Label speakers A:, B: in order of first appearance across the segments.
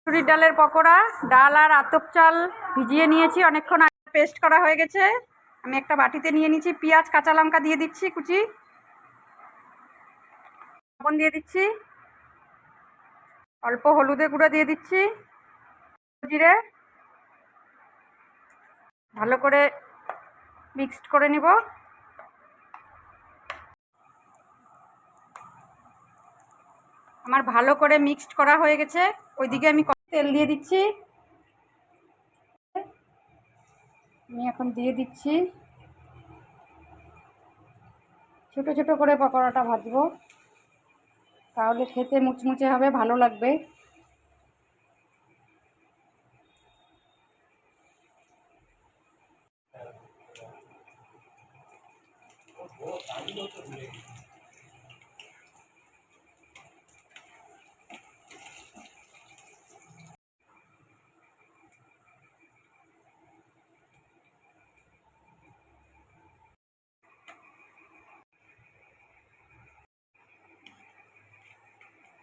A: মুসুরির ডালের পকোড়া। ডাল আর আতপ চাল ভিজিয়ে নিয়েছি, অনেকক্ষণ আগে পেস্ট করা হয়ে গেছে। আমি একটা বাটিতে নিয়ে নিচ্ছি। পেঁয়াজ কাঁচা লঙ্কা দিয়ে দিচ্ছি কুচি, লবণ দিয়ে দিচ্ছি, অল্প হলুদের গুঁড়ো দিয়ে দিচ্ছি, জিরে। ভালো করে মিক্সড করে নিব। আমার ভালো করে মিক্সড করা হয়ে গেছে। ওইদিকে আমি তেল দিয়ে দিচ্ছি। আমি এখন দিয়ে দিচ্ছি, ছোট ছোট করে পকোড়াটা ভাজবো, তাহলে খেতে মুচমুচে হবে, ভালো লাগবে।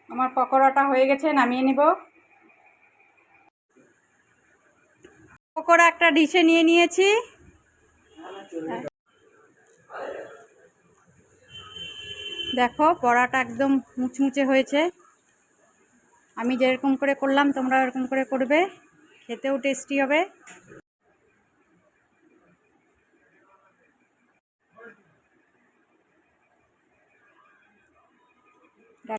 A: আমার পকোড়াটা হয়ে গেছে, নামিয়ে নিব। পকোড়া একটা ডিশে নিয়ে নিয়েছি। দেখো বড়াটা একদম মুচমুচে হয়েছে। আমি যেরকম করে করলাম তোমরা এরকম করে করবে, খেতেও টেস্টি হবে।